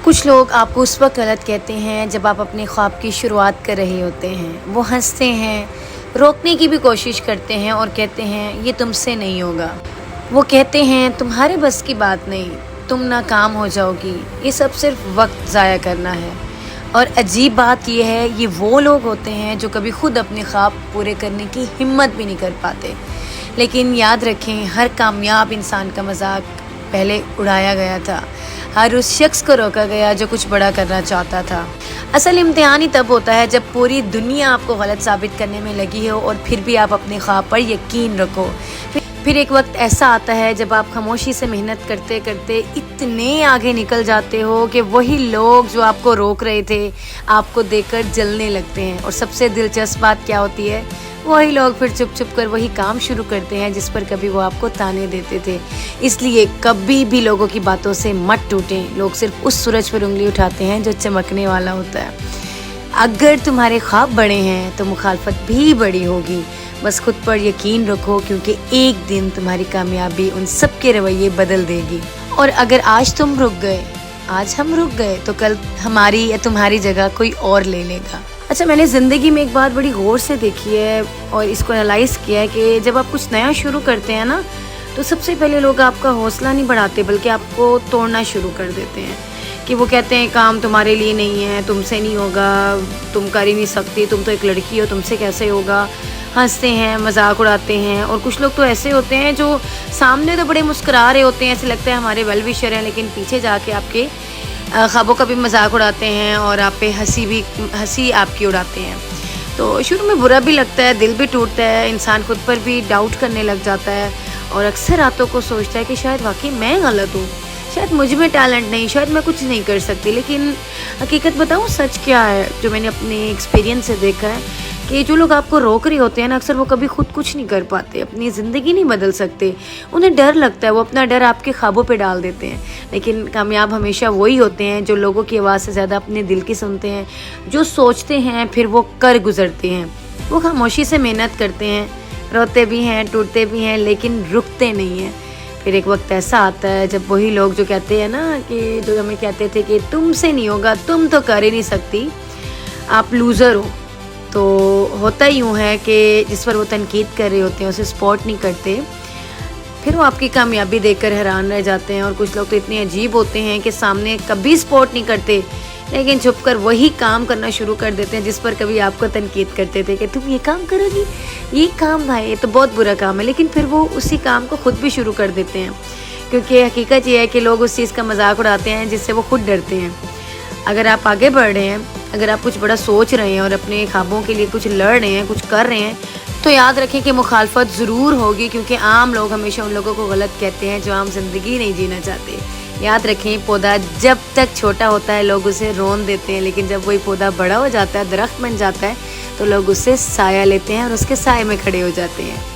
کچھ لوگ آپ کو اس وقت غلط کہتے ہیں جب آپ اپنے خواب کی شروعات کر رہے ہوتے ہیں۔ وہ ہنستے ہیں، روکنے کی بھی کوشش کرتے ہیں اور کہتے ہیں یہ تم سے نہیں ہوگا۔ وہ کہتے ہیں تمہارے بس کی بات نہیں، تم ناکام ہو جاؤ گی، یہ سب صرف وقت ضائع کرنا ہے۔ اور عجیب بات یہ ہے، یہ وہ لوگ ہوتے ہیں جو کبھی خود اپنے خواب پورے کرنے کی ہمت بھی نہیں کر پاتے۔ لیکن یاد رکھیں، ہر کامیاب انسان کا مذاق پہلے اڑایا گیا تھا، ہر اس شخص کو روکا گیا جو کچھ بڑا کرنا چاہتا تھا۔ اصل امتحان ہی تب ہوتا ہے جب پوری دنیا آپ کو غلط ثابت کرنے میں لگی ہو اور پھر بھی آپ اپنے خواب پر یقین رکھو۔ پھر ایک وقت ایسا آتا ہے جب آپ خاموشی سے محنت کرتے کرتے اتنے آگے نکل جاتے ہو کہ وہی لوگ جو آپ کو روک رہے تھے آپ کو دیکھ کر جلنے لگتے ہیں۔ اور سب سے دلچسپ بات کیا ہوتی ہے، وہی لوگ پھر چپ چپ کر وہی کام شروع کرتے ہیں جس پر کبھی وہ آپ کو تانے دیتے تھے۔ اس لیے کبھی بھی لوگوں کی باتوں سے مت ٹوٹیں۔ لوگ صرف اس سورج پر انگلی اٹھاتے ہیں جو چمکنے والا ہوتا ہے۔ اگر تمہارے خواب بڑے ہیں تو مخالفت بھی بڑی ہوگی۔ بس خود پر یقین رکھو، کیونکہ ایک دن تمہاری کامیابی ان سب کے رویے بدل دے گی۔ اور اگر آج تم رک گئے، آج ہم رک گئے، تو کل ہماری یا تمہاری جگہ کوئی اور لے لے گا۔ اچھا، میں نے زندگی میں ایک بات بڑی غور سے دیکھی ہے اور اس کو انالائز کیا ہے کہ جب آپ کچھ نیا شروع کرتے ہیں نا، تو سب سے پہلے لوگ آپ کا حوصلہ نہیں بڑھاتے بلکہ آپ کو توڑنا شروع کر دیتے ہیں۔ کہ وہ کہتے ہیں کام تمہارے لیے نہیں ہے، تم سے نہیں ہوگا، تم کر ہی نہیں سکتی، تم تو ایک لڑکی ہو، تم سے کیسے ہوگا۔ ہنستے ہیں، مذاق اڑاتے ہیں۔ اور کچھ لوگ تو ایسے ہوتے ہیں جو سامنے تو بڑے مسکرا رہے ہوتے ہیں، ایسے لگتا ہے ہمارے ویل وشر ہیں، لیکن پیچھے جا کے آپ کے خوابوں کا بھی مذاق اڑاتے ہیں اور آپ پہ ہنسی آپ کی اڑاتے ہیں۔ تو شروع میں برا بھی لگتا ہے، دل بھی ٹوٹتا ہے، انسان خود پر بھی ڈاؤٹ کرنے لگ جاتا ہے اور اکثر راتوں کو سوچتا ہے کہ شاید واقعی میں غلط ہوں، شاید مجھ میں ٹیلنٹ نہیں، شاید میں کچھ نہیں کر سکتی۔ لیکن حقیقت بتاؤں سچ کیا ہے، جو میں نے اپنے ایکسپیرینس سے دیکھا ہے، کہ جو لوگ آپ کو روک رہے ہوتے ہیں نا، اکثر وہ کبھی خود کچھ نہیں کر پاتے، اپنی زندگی نہیں بدل سکتے، انہیں ڈر لگتا ہے، وہ اپنا ڈر آپ کے خوابوں پہ ڈال دیتے ہیں۔ لیکن کامیاب ہمیشہ وہی ہوتے ہیں جو لوگوں کی آواز سے زیادہ اپنے دل کی سنتے ہیں، جو سوچتے ہیں پھر وہ کر گزرتے ہیں۔ وہ خاموشی سے محنت کرتے ہیں، روتے بھی ہیں، ٹوٹتے بھی ہیں، لیکن رکتے نہیں ہیں۔ پھر ایک وقت ایسا آتا ہے جب وہی لوگ جو کہتے ہیں نا، کہ جو ہمیں کہتے تھے کہ تم سے نہیں ہوگا، تم تو کر ہی نہیں سکتی، آپ لوزر ہو، تو ہوتا ہی یوں ہے کہ جس پر وہ تنقید کر رہے ہوتے ہیں اسے سپورٹ نہیں کرتے، پھر وہ آپ کی کامیابی دیکھ کر حیران رہ جاتے ہیں۔ اور کچھ لوگ تو اتنے عجیب ہوتے ہیں کہ سامنے کبھی سپورٹ نہیں کرتے، لیکن چھپ کر وہی کام کرنا شروع کر دیتے ہیں جس پر کبھی آپ کو تنقید کرتے تھے کہ تم یہ کام کرو گی، یہ کام بھائی یہ تو بہت برا کام ہے، لیکن پھر وہ اسی کام کو خود بھی شروع کر دیتے ہیں۔ کیونکہ حقیقت یہ ہے کہ لوگ اس چیز کا مذاق اڑاتے ہیں جس سے وہ خود ڈرتے ہیں۔ اگر آپ آگے بڑھ رہے ہیں، اگر آپ کچھ بڑا سوچ رہے ہیں اور اپنے خوابوں کے لیے کچھ لڑ رہے ہیں، کچھ کر رہے ہیں، تو یاد رکھیں کہ مخالفت ضرور ہوگی، کیونکہ عام لوگ ہمیشہ ان لوگوں کو غلط کہتے ہیں جو عام زندگی نہیں جینا چاہتے۔ یاد رکھیں، پودا جب تک چھوٹا ہوتا ہے لوگ اسے رون دیتے ہیں، لیکن جب وہی پودا بڑا ہو جاتا ہے، درخت بن جاتا ہے، تو لوگ اس سے سایہ لیتے ہیں اور اس کے سائے میں کھڑے ہو جاتے ہیں۔